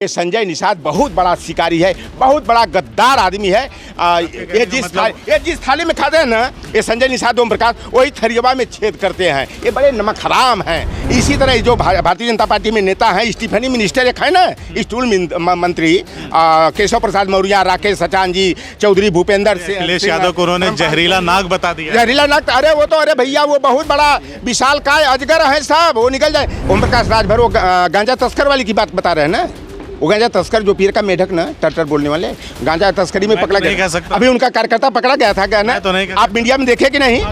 ये संजय निषाद बहुत बड़ा शिकारी है, बहुत बड़ा गद्दार आदमी है। ये जिस थाली में खाते हैं ना, ये संजय निषाद ओम प्रकाश वही थरियवा में छेद करते हैं। ये बड़े नमक हराम हैं। इसी तरह जो भारतीय जनता पार्टी में नेता हैं, स्टीफनी मिनिस्टर एक है ना, स्टूल मंत्री केशव प्रसाद मौर्य, राकेश सचान जी, चौधरी भूपेंद्र अखिलेश यादव को उन्होंने जहरीला नाग बता दिया। जहरीला नाग, अरे वो तो, अरे भैया वो बहुत बड़ा विशाल काय अजगर है साहब, वो निकल जाए। ओम प्रकाश राजभर वो गांजा तस्कर वाली की बात बता रहे हैं ना, वो गांजा तस्कर जो पीर का मेढक ना, टटर बोलने वाले, गांजा तस्करी में पकड़ा गया। अभी उनका कार्यकर्ता पकड़ा गया था क्या ना, आप मीडिया में देखे कि नहीं?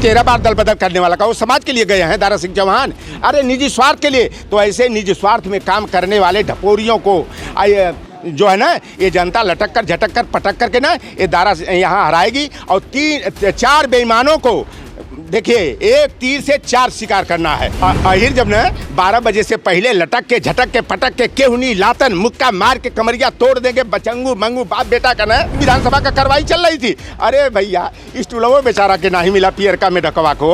13 बार दल बदल करने वाला का, वो समाज के लिए गए हैं दारा सिंह चौहान, अरे निजी स्वार्थ के लिए। तो ऐसे निजी स्वार्थ में काम करने वाले ढपोरियों को जो है ना, ये जनता लटक कर झटक कर पटक करके ना, ये दारा यहाँ हराएगी। और 3-4 बेईमानों को देखिए, एक तीर से 4 शिकार करना है। आखिर जब ना 12 बजे से पहले लटक के झटक के पटक के केहुनी लातन मुक्का मार के कमरिया तोड़ देंगे, बचंगू मंगू बाप बेटा का ना विधानसभा का कार्रवाई चल रही थी। अरे भैया, स्टूलों बेचारा के नहीं मिला पियर का मेढकवा को,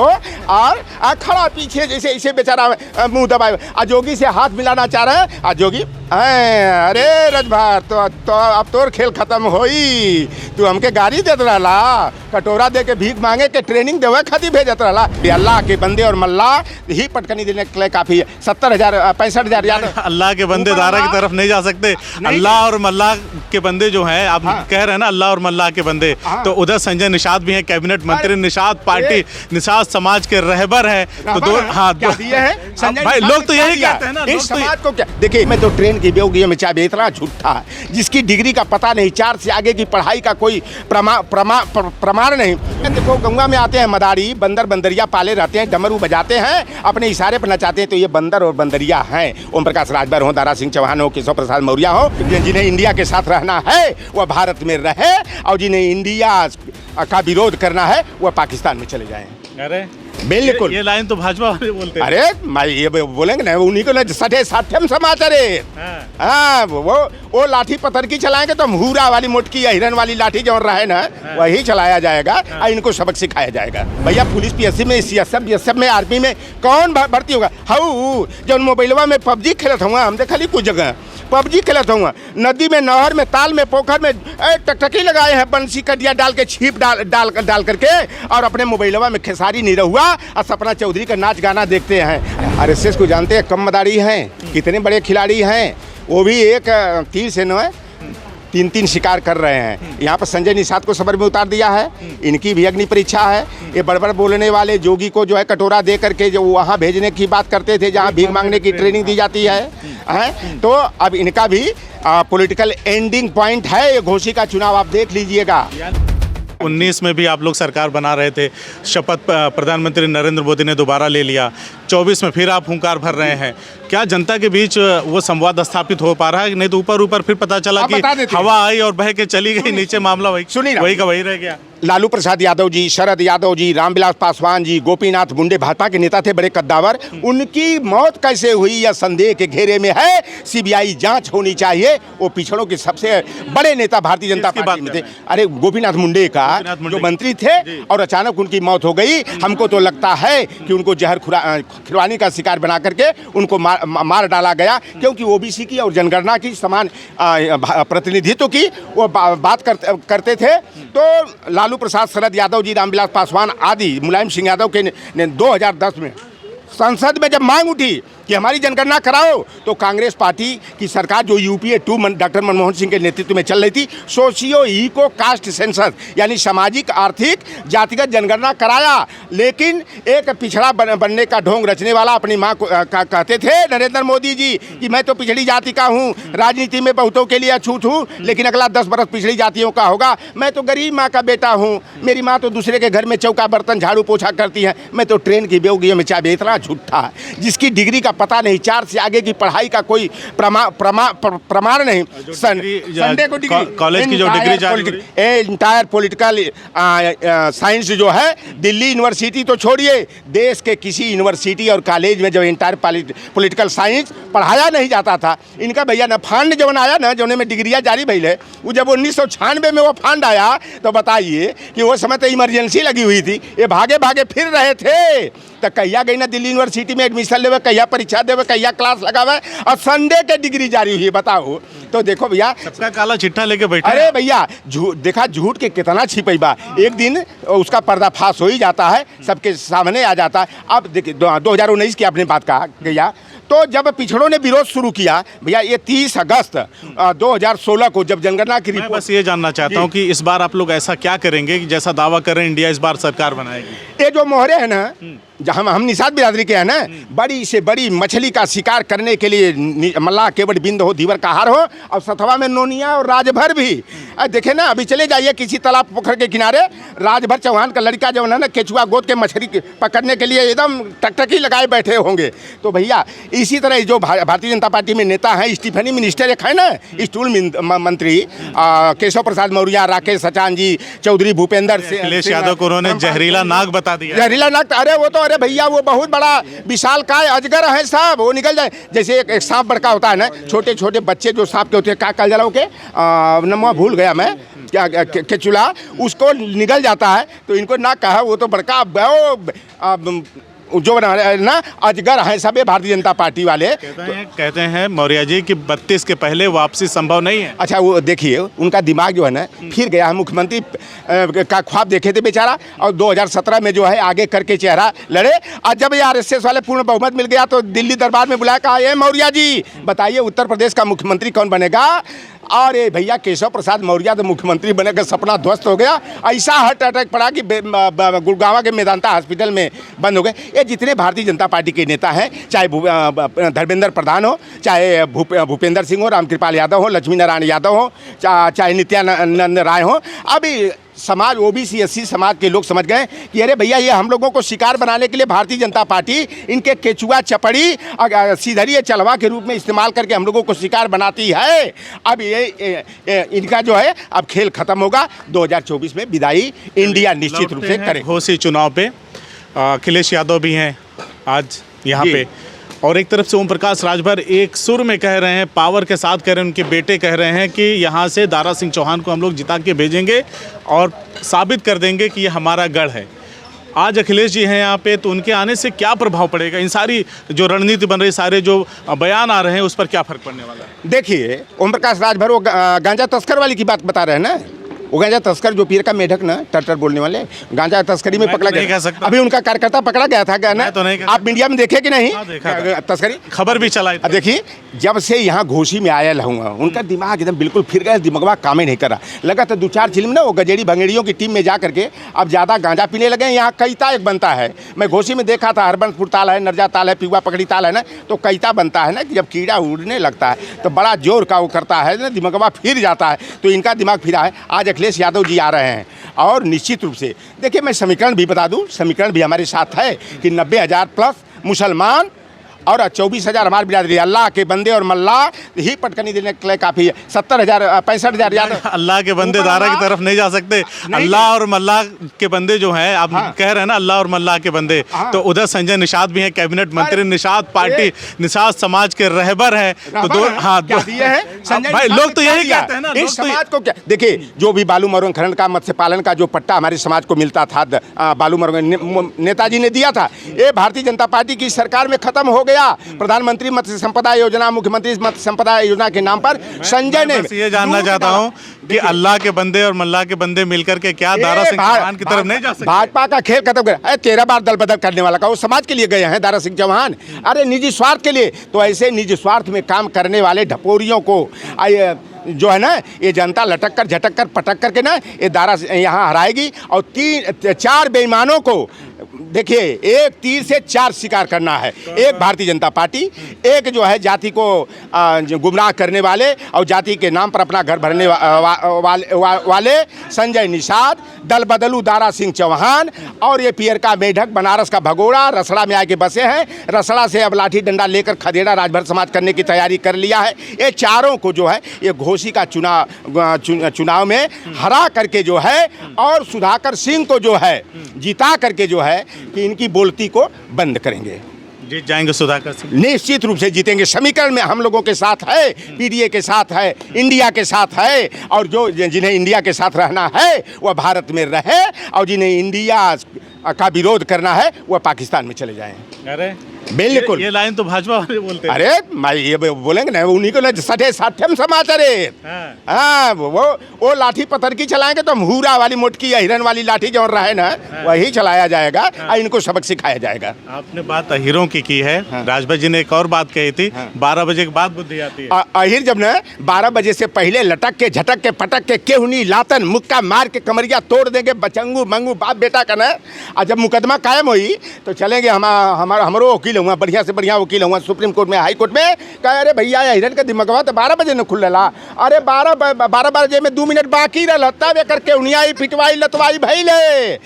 और खड़ा पीछे जैसे इसे बेचारा मुंह दबाए, अजोगी से हाथ मिलाना चाह रहे हैं। अजोगी अरे रजभर, तो अब तोर खेल खत्म होई। तू हमके गाड़ी देत रहला, कटोरा दे के भीख मांगे के ट्रेनिंग देवे खातिर भेजत रहला। अल्लाह के बंदे और मल्ला ही पटकनी देने के लिए काफी है। 70,000 65,000 याद। अल्लाह के बंदे दारा की तरफ नहीं जा सकते। अल्लाह और मल्लाह के बंदे जो हैं, आप कह रहे हैं ना, अल्लाह और मल्लाह के बंदे, तो उधर संजय निषाद भी हैं, कैबिनेट मंत्री, निषाद पार्टी, निषाद समाज के रहबर है। तो दो हाथ भाई, लोग तो यही कहते हैं ना, इस समाज को क्या। देखिए, मैं तो ट्रेन की बेवगी में चाहे इतना झूठा है, जिसकी डिग्री का पता नहीं, 4 से आगे की पढ़ाई का कोई प्रमाण नहीं। देखो, गंगा में आते हैं मदारी, बंदर बंदरिया पाले रहते हैं, डमरू बजाते हैं, अपने इशारे पर नचाते हैं। तो ये बंदर और बंदरिया हैं। ओम प्रकाश राजभर हो, दारा सिंह चौहान हो, केशव प्रसाद मौर्य हो, जिन्हें इंडिया के साथ रहना है वह भारत में रहे, और जिन्हें इंडिया का विरोध करना है वह पाकिस्तान में चले जाएं। अरे बिल्कुल, ये लाइन तो भाजपा वाले बोलते हैं। अरे मैं ये बोलेंगे ना, उन्हीं को ना सठे साठ्यम समाचार। हाँ, वो लाठी पत्थर की चलाएंगे तो हुरा वाली मोटकी या हिरन वाली लाठी जो रहे ना, वही चलाया जाएगा और इनको सबक सिखाया जाएगा। भैया, पुलिस पीएससी में, सीएसएफ में, आर्मी में कौन भर्ती होगा? हाउ जो मोबाइलवा में पबजी खेलत हुआ, हम देखा कुछ जगह पबजी खेलत हुआ, नदी में, नहर में, ताल में, पोखर में टकटकी लगाए हैं, बंसी कटिया डाल के, छीप डाल करके, और अपने मोबाइलवा में खेसारी नहीं रहुआ और सपना चौधरी का नाच गाना देखते हैं। आरएसएस को जानते हैं, कम मदारी हैं, कितने बड़े खिलाड़ी हैं। वो भी एक तीर से न 3 शिकार कर रहे हैं। यहाँ पर संजय निषाद को सबर में उतार दिया है, इनकी भी अग्नि परीक्षा है। ये बड़बड़ बोलने वाले जोगी को जो है कटोरा दे करके जो वहाँ भेजने की बात करते थे, जहाँ भीख मांगने की ट्रेनिंग दी जाती है, तो अब इनका भी पॉलिटिकल एंडिंग पॉइंट है। ये घोषी का चुनाव आप देख लीजिएगा। 19 में भी आप लोग सरकार बना रहे थे, शपथ प्रधानमंत्री नरेंद्र मोदी ने दोबारा ले लिया। 24 में फिर आप हुंकार भर रहे हैं। क्या जनता के बीच वो संवाद स्थापित हो पा रहा है? नहीं तो ऊपर फिर पता चला कि हवा आई और बह के चली गई, नीचे मामला वही का वही रह गया। लालू प्रसाद यादव जी, शरद यादव जी, रामविलास पासवान जी, गोपीनाथ मुंडे भाजपा के नेता थे, बड़े कद्दावर। उनकी मौत कैसे हुई यह संदेह के घेरे में है। सीबीआई जांच होनी चाहिए। वो पिछड़ों के सबसे बड़े नेता भारतीय जनता पार्टी में थे। अरे गोपीनाथ मुंडे का जो मंत्री थे, और अचानक उनकी मौत हो गई। हमको तो लगता है कि उनको जहर खिलवाने का शिकार बना करके उनको मार डाला गया, क्योंकि ओबीसी की और जनगणना की समान प्रतिनिधित्व की वो बात करते थे। तो लालू प्रसाद, शरद यादव जी, रामविलास पासवान आदि, मुलायम सिंह यादव के ने 2010 में संसद में जब मांग उठी कि हमारी जनगणना कराओ, तो कांग्रेस पार्टी की सरकार जो यूपीए 2 डॉक्टर मनमोहन सिंह के नेतृत्व में चल रही थी, सोशियो इको कास्ट सेंसस यानी सामाजिक आर्थिक जातिगत जनगणना कराया। लेकिन एक पिछड़ा बनने का ढोंग रचने वाला अपनी माँ को कहते थे नरेंद्र मोदी जी कि मैं तो पिछड़ी जाति का हूँ, राजनीति में बहुतों के लिए अछूत हूँ, लेकिन अगला 10 बरस पिछड़ी जातियों का होगा। मैं तो गरीब माँ का बेटा हूँ, मेरी माँ तो दूसरे के घर में चौका बर्तन झाड़ू पोछा करती है। मैं तो ट्रेन की बेवगी में चाहे इतना झूठा है, जिसकी डिग्री का पता नहीं, 4 से आगे की पढ़ाई का कोई प्रमाण नहीं। संडे को डिग्री, कॉलेज की जो डिग्री, इंटायर पॉलिटिकल साइंस जो है, दिल्ली यूनिवर्सिटी तो छोड़िए, देश के किसी यूनिवर्सिटी और कॉलेज में जो इंटायर पॉलिटिकल साइंस पढ़ाया नहीं जाता था। इनका भैया ना फंड जब आया ना, जो में डिग्रियाँ जारी भई है, वो जब 1996 में वो फंड आया, तो बताइए कि वो समय तो इमरजेंसी लगी हुई थी, ये भागे भागे फिर रहे थे। तो कहिया गई ना दिल्ली यूनिवर्सिटी में एडमिशन लेवे, कहिया परीक्षा देवे, कहिया क्लास लगावे, और संडे के डिग्री जारी हुई है, बताओ। तो देखो भैया, सबका काला चिट्ठा लेके बैठे अरे हैं। भैया देखा झूठ के कितना छिपैबा, एक दिन उसका पर्दाफाश हो ही जाता है, सबके सामने आ जाता है। अब देखिए 2019 की आपने बात कहा गया, तो जब पिछड़ों ने विरोध शुरू किया भैया, ये 30 अगस्त 2016 को जब जनगणना की मैं रिपोर्ट, बस ये जानना चाहता हूँ कि इस बार आप लोग ऐसा क्या करेंगे कि जैसा दावा कर रहे हैं इंडिया इस बार सरकार बनाएगी। ये जो मोहरे हैं ना, जहाँ हम निषाद बिरादरी के हैं ना, बड़ी से बड़ी मछली का शिकार करने के लिए मल्लाह केवट बिंद हो, दीवर का हार हो, और सथवा में नोनिया और राजभर भी। देखे ना, अभी चले जाइए किसी तालाब पोखर के किनारे, राजभर चौहान का लड़का जो है ना, केचुआ गोद के मछली पकड़ने के लिए एकदम टकटकी लगाए बैठे होंगे। तो भैया इसी तरह जो भारतीय जनता पार्टी में नेता हैं, स्टीफनी मिनिस्टर एक है ना, स्टूल मंत्री केशव प्रसाद मौर्य, राकेश सचान जी, चौधरी भूपेंद्र अखिलेश यादव को उन्होंने जहरीला नाग बता दिया। जहरीला नाग, अरे वो तो, अरे भैया वो बहुत बड़ा विशाल काय अजगर है साहब, वो निकल जाए। जैसे एक सांप बड़का होता है ना, छोटे छोटे बच्चे जो सांप के होते हैं, क्या कल जलाओ के नमवा भूल गया मैं, क्या केचुला, उसको निकल जाता है। तो इनको ना कहा, वो तो बड़का जो ना अजगर है सब भारतीय जनता पार्टी वाले। कहते हैं मौर्य जी कि 32 के पहले वापसी संभव नहीं है। अच्छा, वो देखिए उनका दिमाग जो है ना फिर गया है, मुख्यमंत्री का ख्वाब देखे थे बेचारा, और 2017 में जो है आगे करके चेहरा लड़े, और जब ये आरएसएस वाले पूर्ण बहुमत मिल गया तो दिल्ली दरबार में बुलाया, कहा ये मौर्य जी बताइए उत्तर प्रदेश का मुख्यमंत्री कौन बनेगा। अरे भैया केशव प्रसाद मौर्य तो मुख्यमंत्री बने का सपना ध्वस्त हो गया, ऐसा हार्ट अटैक पड़ा कि गुड़गांव के मेदांता हॉस्पिटल में बंद हो गए। ये जितने भारतीय जनता पार्टी के नेता हैं, चाहे धर्मेंद्र प्रधान हो, चाहे भूपेंद्र सिंह हो, रामकृपाल यादव हो, लक्ष्मी नारायण यादव हो, चाहे नित्यानंद राय हो, अभी समाज ओबीसी एससी समाज के लोग समझ गए कि अरे भैया ये हम लोगों को शिकार बनाने के लिए भारतीय जनता पार्टी इनके केचुआ चपड़ी सीधरी चलवा के रूप में इस्तेमाल करके हम लोगों को शिकार बनाती है। अब ये इनका जो है अब खेल खत्म होगा, 2024 में विदाई इंडिया निश्चित रूप से करे। घोसी चुनाव पे अखिलेश यादव भी हैं आज यहाँ पे, और एक तरफ से ओम प्रकाश राजभर एक सुर में कह रहे हैं, पावर के साथ कह रहे हैं, उनके बेटे कह रहे हैं कि यहाँ से दारा सिंह चौहान को हम लोग जिता के भेजेंगे और साबित कर देंगे कि ये हमारा गढ़ है। आज अखिलेश जी हैं यहाँ पे, तो उनके आने से क्या प्रभाव पड़ेगा, इन सारी जो रणनीति बन रही, सारे जो बयान आ रहे हैं, उस पर क्या फर्क पड़ने वाला है? देखिए ओम प्रकाश राजभर वो गांजा तस्कर वाली की बात बता रहे हैं ना, वो गांजा तस्कर जो पीर का मेढक ना, टटर बोलने वाले, गांजा तस्करी में पकड़ा गया। अभी उनका कार्यकर्ता पकड़ा गया था क्या ना, तो नहीं आप मीडिया में देखे कि नहीं? तस्करी खबर भी चलाई। देखिए जब से यहाँ घोसी में आया रहूँगा, उनका दिमाग एकदम बिल्कुल फिर गया, दिमाग काम ही नहीं कर रहा। लगा तो 2-4 फिल्म ना वो गजेड़ी भंगेड़ियों की टीम में जा करके अब ज़्यादा गांजा पीने लगे। यहाँ कैता एक बनता है, मैं घोसी में देखा था, हरबंसपुर ताल है, नरजा ताल है, पिगवा पकड़ी ताल है ना, तो कैता बनता है ना कि जब कीड़ा उड़ने लगता है तो बड़ा जोर का वो करता है ना, दिमागवा फिर जाता है। तो इनका दिमाग फिरा है। आज अखिलेश यादव जी आ रहे हैं, और निश्चित रूप से देखिए मैं समीकरण भी बता दूं, समीकरण भी हमारे साथ है कि 90,000 प्लस मुसलमान और 24,000 हमारे बिरादरी, अल्लाह के बंदे और मल्लाह ही पटकनी देने के लिए काफ़ी है। 70,000 65,000 याद अल्लाह के बंदे दारा की तरफ नहीं जा सकते। अल्लाह और मल्लाह के बंदे जो हैं, आप कह रहे हैं ना अल्लाह और मल्लाह के बंदे, तो उधर संजय निषाद भी हैं, कैबिनेट मंत्री, निषाद पार्टी, निषाद समाज के रहबर हैं। तो दो हाँ भाई, लोग तो यही कहते हैं ना, इस समाज को क्या देखिए, जो भी बालू मरुन खनन का, मत्स्य पालन का जो पट्टा हमारे समाज को मिलता था, बालू मरुन नेताजी ने दिया था, ये भारतीय जनता पार्टी की सरकार में खत्म हो गया। प्रधानमंत्री मत्स्य संपदा योजना, मुख्यमंत्री मत्स्य संपदा योजना के नाम पर संजय ने, ये जानना चाहता हूं कि अल्लाह के बंदे और मल्लाह के बंदे मिलकर के क्या दारा सिंह चौहान की तरफ नहीं जा सकते? भाजपा का खेल खत्म कर 13 बार दल बदल करने वाला का वो समाज के लिए गए हैं दारा सिंह चौहान, अरे निजी स्वार्थ के लिए। तो ऐसे निजी स्वार्थ में काम करने वाले ढपोरियों को जो है ना, ये जनता लटक कर झटक कर पटक करके ना ये दारा यहाँ हराएगी। और 3-4 बेईमानों को देखिए, एक तीर से 4 शिकार करना है। एक भारतीय जनता पार्टी, एक जो है जाति को गुमराह करने वाले और जाति के नाम पर अपना घर भरने वाले संजय निषाद, दल बदलू दारा सिंह चौहान, और ये पियर का मेढक बनारस का भगोड़ा रसड़ा में आके बसे हैं। रसड़ा से अब लाठी डंडा लेकर खदेड़ा राजभर समाज करने की तैयारी कर लिया है। ये चारों को जो है ये घोसी का चुनाव में हरा करके जो है, और सुधाकर सिंह को जो है जिता करके जो है कि इनकी बोलती को बंद करेंगे। जीत जाएंगे सुधाकर सिंह, निश्चित रूप से जीतेंगे। समीकरण में हम लोगों के साथ है, पीडीए के साथ है, इंडिया के साथ है, और जो जिन्हें इंडिया के साथ रहना है वह भारत में रहे, और जिन्हें इंडिया का विरोध करना है वह पाकिस्तान में चले जाएं। अरे बिल्कुल। ये लाइन तो भाजपा वाले बोलते हैं। अरे मैं ये बोलेंगे ना, उन्हीं को ना सठे साठम समाचार है। हाँ। हाँ, वो लाठी पत्थर की चलाएंगे तो हम हूरा वाली मोटकी या हिरन वाली लाठी जो रहे ना, वही चलाया जाएगा और इनको सबक सिखाया जाएगा। आपने बात अहिरों की है। राजभर जी ने एक और बात कही थी, 12 बजे के बाद बुद्धि आती है। अहिर जब ना 12 बजे से पहले लटक के झटक के पटक के केहुनी लातन मुक्का मार के कमरिया तोड़ देंगे, बचंगू मंगू बाप बेटा का ना। और जब मुकदमा कायम हुई तो चलेंगे, हमारो वकील हुआ, बढ़िया से बढ़िया वकील हुआ सुप्रीम कोर्ट में, हाई कोर्ट में, कहे अरे भैया हिरन का दिमागवा तो 12 बजे न खुल रहा। अरे 12 बजे में 2 मिनट बाकी रहा, तब एक करके उनियाई पिटवाई लतवाई भैले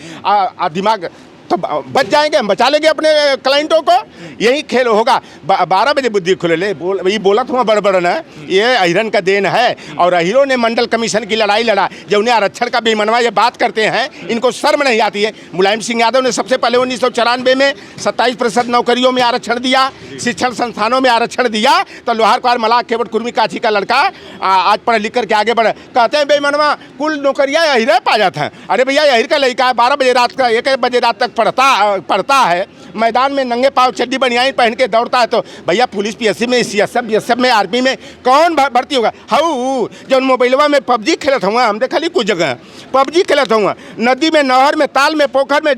दिमाग तो बच जाएंगे, हम बचा लेंगे अपने क्लाइंटों को। यही खेल होगा। 12 बजे बुद्धि खुले ले ये बोला था बड़बड़ ना, ये अहिरन का देन है। और अहिरों ने मंडल कमीशन की लड़ाई लड़ा, जो उन्हें आरक्षण का बेमनवा ये बात करते हैं, इनको शर्म नहीं आती है। मुलायम सिंह यादव ने सबसे पहले 1994 में 27% नौकरियों में आरक्षण दिया, शिक्षण संस्थानों में आरक्षण दिया। तो लोहार कुमार मलाह केवट कुर्मी काछी का लड़का आज पढ़ लिख करके आगे बढ़े, कहते हैं बेमनवा कुल नौकरियाँ अहिरे पा जाते हैं। अरे भैया अहिर का लड़का 12 बजे रात का 1 बजे रात तक पढ़ता है, मैदान में नंगे पाँव चड्डी बनियाई पहन के दौड़ता है। तो भैया पुलिस पीएससी में, सीएसएफ बीएसएफ में, आर्मी में कौन भर्ती होगा? हाउ जो मोबाइलवा में पबजी खेलत हुआ, हम देखा ली कुछ जगह पबजी खेलत हुआ, नदी में, नहर में, ताल में, पोखर में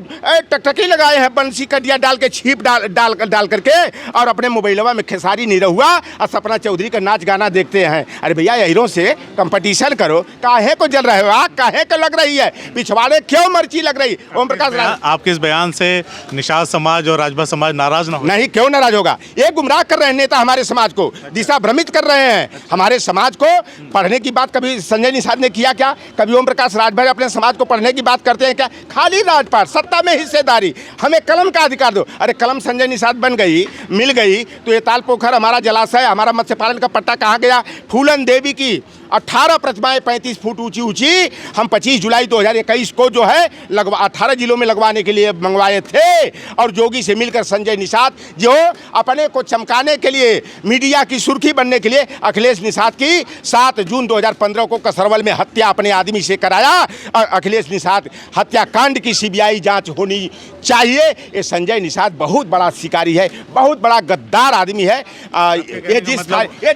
टकटकी लगाए हैं, बंसी कटिया डाल के, छीप डाल करके, और अपने मोबाइलवा में खेसारी नहीं रहुआ और सपना चौधरी का नाच गाना देखते हैं। अरे भैया हीरो से कंपटीशन करो, काहे को जल रहे हो? आग काहे को लग रही है? पिछवाड़े क्यों मर्ची लग रही? ओम प्रकाश, आपके इस बयान से निषाद समाज और राजभर समाज नाराज ना हो? नहीं, क्यों नाराज होगा? ये गुमराह कर रहे हैं नेता, हमारे समाज को दिशा भ्रमित कर रहे हैं। हमारे समाज को पढ़ने की बात कभी संजय निषाद ने किया क्या? कभी ओम प्रकाश राजभर अपने समाज को पढ़ने की बात करते हैं क्या? खाली राजपाट, सत्ता में हिस्सेदारी, हमें कलम का अधिकार दो। अरे कलम संजय निषाद बन गई, मिल गई तो ये ताल पोखर, हमारा जलाशय, हमारा मत्स्य पालन का पट्टा कहाँ गया? फूलन देवी की 18 प्रतिमाएं 35 फुट ऊंची हम 25 जुलाई 2021 को जो है 18 जिलों में लगवाने के लिए मंगवाए थे। और जोगी से मिलकर संजय निषाद जो अपने को चमकाने के लिए, मीडिया की सुर्खी बनने के लिए, अखिलेश निषाद की 7 जून 2015 को कसरवल में हत्या अपने आदमी से कराया। और अखिलेश निषाद हत्याकांड की सीबीआई जांच होनी चाहिए। ये संजय निषाद बहुत बड़ा शिकारी है, बहुत बड़ा गद्दार आदमी है। ये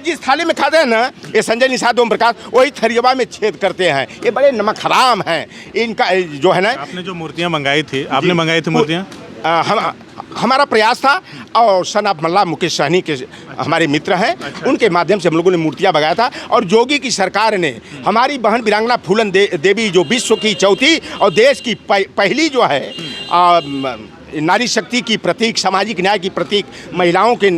जिस थाली में खाते हैं ना, ये संजय निषाद ओम प्रकाश वही थरियवा में छेद करते हैं। ये बड़े नमक हराम हैं इनका जो है ना। आपने जो मूर्तियां मंगाई थी, आपने मंगाई थी मूर्तियां? हमारा प्रयास था और सनाब मल्ला मुकेश सहनी के हमारे मित्र हैं, उनके माध्यम से हम लोगों ने मूर्तियां मंगाया था। और जोगी की सरकार ने हमारी बहन वीरांगना फूलन देवी जो विश्व की चौथी और देश की पहली जो है नारी शक्ति की प्रतीक, सामाजिक न्याय की प्रतीक, महिलाओं के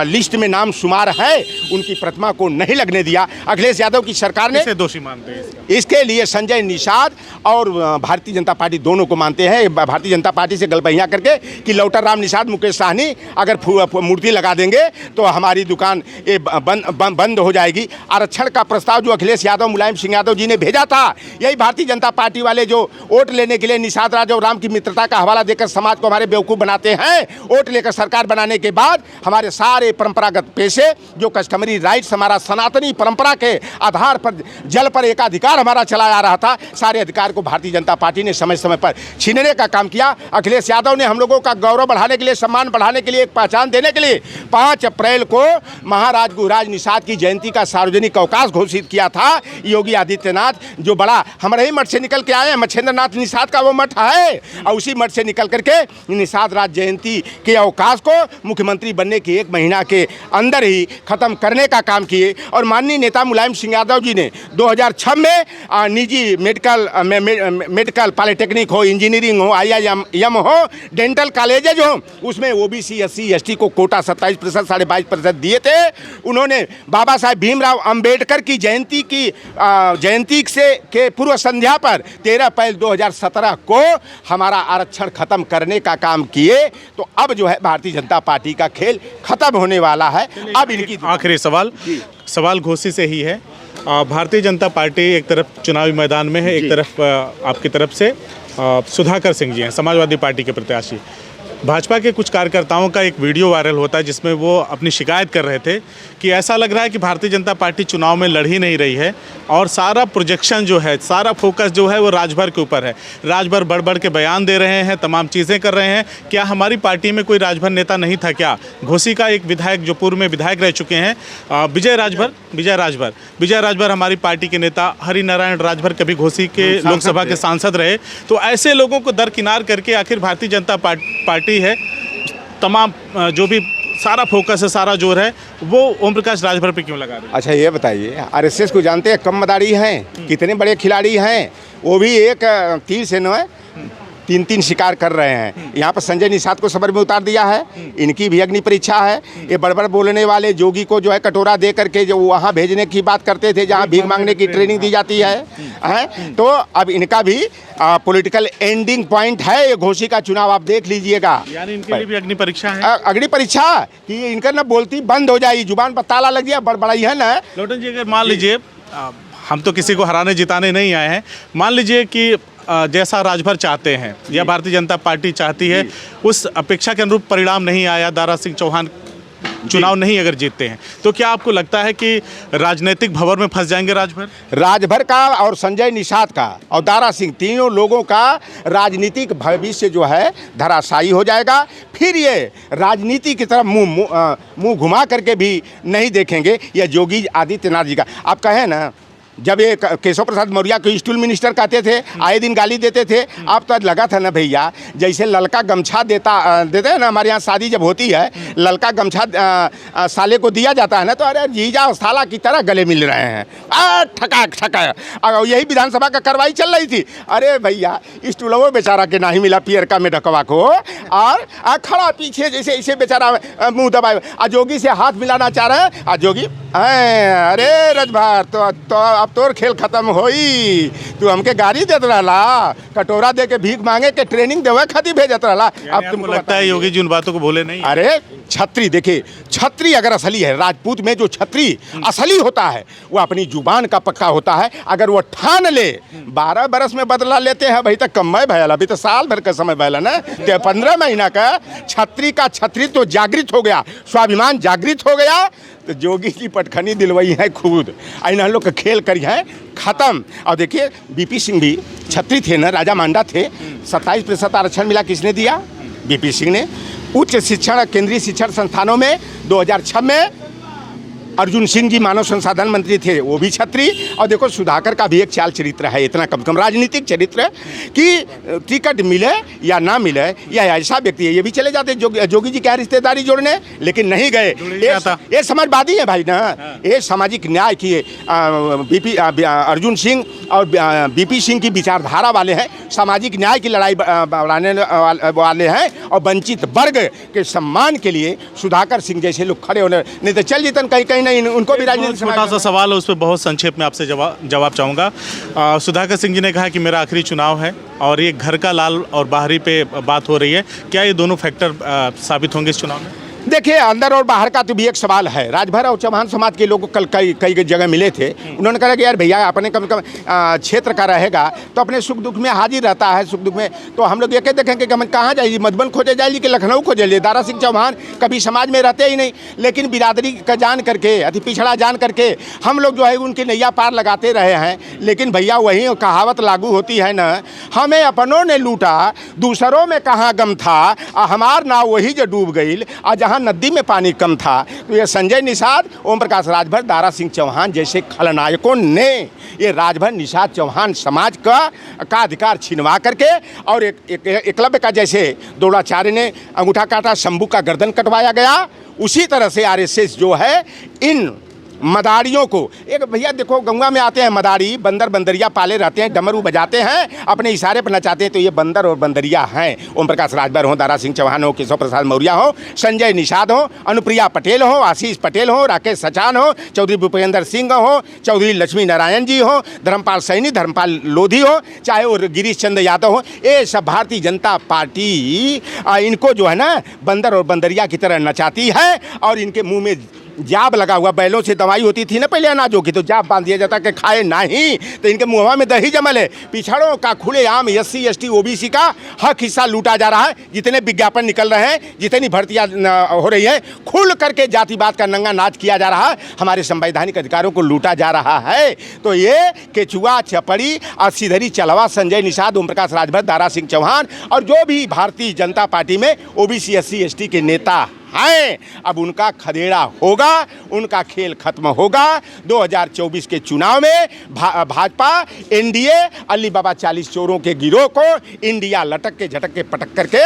लिस्ट में नाम शुमार है, उनकी प्रतिमा को नहीं लगने दिया अखिलेश यादव की सरकार ने। किसे दोषी मानते हैं इसके लिए संजय निषाद और भारतीय जनता पार्टी दोनों को मानते हैं। भारतीय जनता पार्टी से गलबहियाँ करके कि लौटर राम निषाद, मुकेश सहनी अगर मूर्ति लगा देंगे तो हमारी दुकान ये बंद हो जाएगी। आरक्षण का प्रस्ताव जो अखिलेश यादव, मुलायम सिंह यादव जी ने भेजा था, यही भारतीय जनता पार्टी वाले जो वोट लेने के लिए निषाद राज और राम की मित्रता का हवाला देकर समाज को हमारे बेवकूफ़ बनाते हैं। वोट लेकर सरकार बनाने के बाद हमारे सारे परंपरागत पेशे जो कस्टमरी राइट्स, हमारा सनातनी परंपरा के आधार पर जल पर एकाधिकार हमारा चला आ रहा था, सारे अधिकार को भारतीय जनता पार्टी ने समय समय पर छीनने का काम किया। अखिलेश यादव ने हम लोगों का गौरव बढ़ाने के लिए, सम्मान बढ़ाने के लिए, एक पहचान देने के लिए 5 अप्रैल को महाराज गुरुराज निषाद की जयंती का सार्वजनिक अवकाश घोषित किया था। योगी आदित्यनाथ जो बड़ा हमारे ही मठ से निकल के आए हैं, मच्छेंद्रनाथ निषाद का वो मठ है, और उसी मठ से निकल करके निषाद राज जयंती के अवकाश को मुख्यमंत्री बनने के 1 महीना के अंदर ही खत्म करने का काम किए। और माननीय नेता मुलायम सिंह यादव जी ने 2006 में निजी मेडिकल पॉलिटेक्निक हो, इंजीनियरिंग हो, IIM हो, डेंटल कॉलेजेज हो, उसमें OBC SC ST को कोटा 27%, 22% दिए थे। उन्होंने बाबा साहेब भीमराव अंबेडकर की जयंती के पूर्व संध्या पर 13 अप्रैल 2017 को हमारा आरक्षण खत्म करने का काम किए। तो अब जो है भारतीय जनता पार्टी का खेल खत्म होने वाला है। अब इनकी आखिरी सवाल घोषी से ही है। भारतीय जनता पार्टी एक तरफ चुनावी मैदान में है, एक तरफ आपकी तरफ से सुधाकर सिंह जी हैं, समाजवादी पार्टी के प्रत्याशी। भाजपा के कुछ कार्यकर्ताओं का एक वीडियो वायरल होता है जिसमें वो अपनी शिकायत कर रहे थे कि ऐसा लग रहा है कि भारतीय जनता पार्टी चुनाव में लड़ ही नहीं रही है और सारा प्रोजेक्शन जो है, सारा फोकस जो है वो राजभर के ऊपर है। राजभर बढ़ बढ़ के बयान दे रहे हैं, तमाम चीज़ें कर रहे हैं। क्या हमारी पार्टी में कोई राजभर नेता नहीं था क्या? घोसी का एक विधायक जो पूर्व में विधायक रह चुके हैं, विजय राजभर हमारी पार्टी के नेता, हरिनारायण राजभर कभी घोसी के लोकसभा के सांसद रहे। तो ऐसे लोगों को दरकिनार करके आखिर भारतीय जनता पार्टी है, तमाम जो भी सारा फोकस है, सारा जोर है, वो ओम प्रकाश राजभर पे क्यों लगा रहे हैं? अच्छा ये बताइए, आरएसएस को जानते हैं कम मदारी हैं, कितने बड़े खिलाड़ी हैं, वो भी एक तीर से न तीन शिकार कर रहे हैं। यहाँ पर संजय निषाद को सबर में उतार दिया है, इनकी भी अग्नि परीक्षा है। ये बड़बड़ बोलने वाले जोगी को जो है कटोरा दे करके जो वहाँ भेजने की बात करते थे, जहाँ भीख मांगने की ट्रेनिंग दी जाती है। तो अब इनका भी पॉलिटिकल एंडिंग पॉइंट है ये घोसी का चुनाव, आप देख लीजिएगा। यानी इनके लिए भी अग्नि परीक्षा है। अग्नि परीक्षा कि इनका ना बोलती बंद हो जाएगी, जुबान पर ताला लग गया, बड़बड़ाई है ना। लोटन जी, अगर मान लीजिए, हम तो किसी को हराने जिताने नहीं आए हैं, मान लीजिए कि जैसा राजभर चाहते हैं या भारतीय जनता पार्टी चाहती है, उस अपेक्षा के अनुरूप परिणाम नहीं आया, दारा सिंह चौहान चुनाव नहीं अगर जीतते हैं, तो क्या आपको लगता है कि राजनीतिक भंवर में फंस जाएंगे राजभर का और संजय निषाद का और दारा सिंह, तीनों लोगों का राजनीतिक भविष्य जो है धराशायी हो जाएगा। फिर ये राजनीति की तरफ मुंह घुमा करके भी नहीं देखेंगे। यह योगी आदित्यनाथ जी का, आप कहें ना, जब ये केशव प्रसाद मौर्य को स्टूल मिनिस्टर कहते थे, आए दिन गाली देते थे, आप तो लगा था ना भैया, जैसे ललका गमछा देते हैं ना, हमारे यहाँ शादी जब होती है ललका गमछा साले को दिया जाता है ना, तो अरे जीजा साला की तरह गले मिल रहे हैं, ठका। और यही विधानसभा का कार्रवाई चल रही थी। अरे भैया स्टूलों बेचारा के नहीं मिला पियरका में ढकवा को, और खड़ा पीछे जैसे ऐसे बेचारा मुँह दबाए, जोगी से हाथ मिलाना चाह रहे हैं। जोगी अरे रजभर तो अब तोर खेल खत्म होई, तू हमके गाड़ी देत रहला, कटोरा दे के भीख मांगे के ट्रेनिंग देवे खातिर भेजत रहला। अब तुमको लगता है योगी जी उन बातों को भूले नहीं? अरे छत्री, देखिए छत्री अगर असली है, राजपूत में जो छत्री असली होता है वो अपनी जुबान का पक्का होता है। अगर वो ठान ले, 12 बरस में बदला लेते हैं, भाई तक कम भैल, अभी तो साल भर का समय भैल ना, 15 महीना का छत्री का छत्री तो जागृत हो गया, स्वाभिमान जागृत हो गया। तो जोगी की पटखनी दिलवाई है खुद, इन लोग का खेल करी है खत्म। और देखिए बीपी सिंह भी छत्री थे ना, राजा मांडा थे, 27% आरक्षण मिला, किसने दिया? बीपी सिंह ने। उच्च शिक्षण केंद्रीय शिक्षण संस्थानों में 2006 में अर्जुन सिंह जी मानव संसाधन मंत्री थे, वो भी छत्री। और देखो सुधाकर का भी एक चाल चरित्र है, इतना कम कम राजनीतिक चरित्र कि टिकट मिले या ना मिले, या ऐसा व्यक्ति है, ये भी चले जाते जोगी जी क्या रिश्तेदारी जोड़ने, लेकिन नहीं गए। ये समाजवादी है भाई ना, ये सामाजिक न्याय की अर्जुन सिंह और बीपी सिंह की विचारधारा वाले हैं, सामाजिक न्याय की लड़ाई बढ़ाने वाले हैं, और वंचित वर्ग के सम्मान के लिए सुधाकर सिंह जैसे लोग खड़े होने, नहीं तो चल जीतन कहीं नहीं, उनको भी राजनीति। छोटा सा सवाल है, उस पर बहुत संक्षेप में आपसे जवाब चाहूँगा। सुधाकर सिंह जी ने कहा कि मेरा आखिरी चुनाव है, और ये घर का लाल और बाहरी पे बात हो रही है, क्या ये दोनों फैक्टर साबित होंगे इस चुनाव में? देखिए अंदर और बाहर का तो भी एक सवाल है। राजभर और चौहान समाज के लोग कल कई जगह मिले थे, उन्होंने कहा कि यार भैया अपने कम कम क्षेत्र का रहेगा तो अपने सुख दुख में हाजिर रहता है, सुख दुख में तो हम लोग ये कह देखेंगे कि हम कहाँ जाइए, मधुबन खोजे जाइए कि लखनऊ खोजे लिए। दारा सिंह चौहान कभी समाज में रहते ही नहीं, लेकिन बिरादरी का जान करके, अति पिछड़ा जान करके हम लोग जो है उनकी नैया पार लगाते रहे हैं। लेकिन भैया वही कहावत लागू होती है ना, हमें अपनों ने लूटा दूसरों में कहाँ गम था, हमार नाव वही जो डूब गई, और जहाँ नदी में पानी कम था। तो ये संजय निषाद, ओम प्रकाश राजभर, दारा सिंह चौहान जैसे खलनायकों ने ये राजभर निषाद चौहान समाज का अधिकार छिनवा करके, और एकलव्य का जैसे द्रोणाचार्य ने अंगूठा काटा, शंभू का गर्दन कटवाया गया, उसी तरह से आरएसएस जो है इन मदारियों को, एक भैया देखो गंगा में आते हैं मदारी, बंदर बंदरिया पाले रहते हैं, डमरू बजाते हैं, अपने इशारे पर नचाते हैं, तो ये बंदर और बंदरिया हैं। ओम प्रकाश राजभर हो, दारा सिंह चौहान हो, केशव प्रसाद मौर्य हो, संजय निषाद हो, अनुप्रिया पटेल हो, आशीष पटेल हो, राकेश सचान हो, चौधरी भूपेंद्र सिंह हो, चौधरी लक्ष्मी नारायण जी हो, धर्मपाल सैनी, धर्मपाल लोधी हो, चाहे वो गिरीश चंद्र यादव हो, ये सब भारतीय जनता पार्टी इनको जो है ना बंदर और बंदरिया की तरह नचाती है, और इनके मुँह में जाब लगा हुआ, बैलों से दवाई होती थी ना पहले अनाजों की, तो जाब बांध दिया जाता कि खाए नहीं, तो इनके मुँहवा में दही जमल है। पिछड़ों का खुलेआम SC ST OBC का हक हिस्सा लूटा जा रहा है। जितने विज्ञापन निकल रहे हैं, जितनी भर्तियां हो रही हैं, खुल करके जातिवाद का नंगा नाच किया जा रहा है, हमारे संवैधानिक अधिकारों को लूटा जा रहा है। तो ये केचुआ, चपड़ी और सीधरी चलवा, संजय निषाद, ओम प्रकाश राजभर, दारा सिंह चौहान और जो भी भारतीय जनता पार्टी में OBC SC ST के नेता हैं, अब उनका खदेड़ा होगा, उनका खेल खत्म होगा। 2024 के चुनाव में भाजपा NDA अली बाबा 40 चोरों के गिरोह को इंडिया लटक के झटक के पटक करके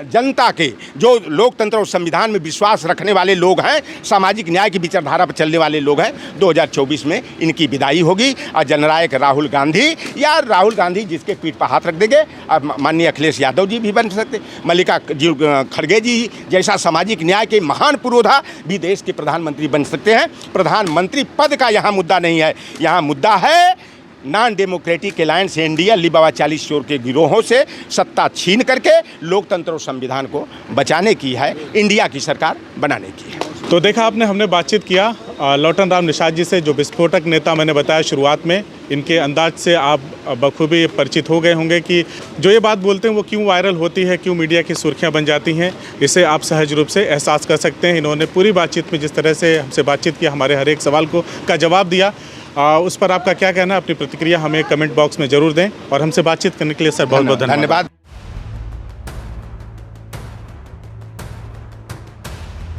जनता के जो लोकतंत्र और संविधान में विश्वास रखने वाले लोग हैं, सामाजिक न्याय की विचारधारा पर चलने वाले लोग हैं, 2024 में इनकी विदाई होगी। और जननायक राहुल गांधी या राहुल गांधी जिसके पीठ पर हाथ रख देंगे, अब माननीय अखिलेश यादव जी भी बन सकते, मल्लिका खड़गे जी जैसा सामाजिक न्याय के महान पुरोधा भी देश के प्रधानमंत्री बन सकते हैं। प्रधानमंत्री पद का यहाँ मुद्दा नहीं है, यहाँ मुद्दा है non democratic alliance NDA Ali Baba 40 चोर के गिरोहों से सत्ता छीन करके लोकतंत्र और संविधान को बचाने की है, इंडिया की सरकार बनाने की है। तो देखा आपने, हमने बातचीत किया लौटन राम निषाद जी से, जो विस्फोटक नेता मैंने बताया शुरुआत में। इनके अंदाज से आप बखूबी परिचित हो गए होंगे कि जो ये बात बोलते हैं वो क्यों वायरल होती है, क्यों मीडिया की सुर्खियां बन जाती हैं। इसे आप सहज रूप से एहसास कर सकते हैं। इन्होंने पूरी बातचीत में जिस तरह से हमसे बातचीत की, हमारे हर एक सवाल का जवाब दिया, उस पर आपका क्या कहना है? अपनी प्रतिक्रिया हमें कमेंट बॉक्स में ज़रूर दें और हमसे बातचीत करने के लिए सर बहुत बहुत धन्यवाद।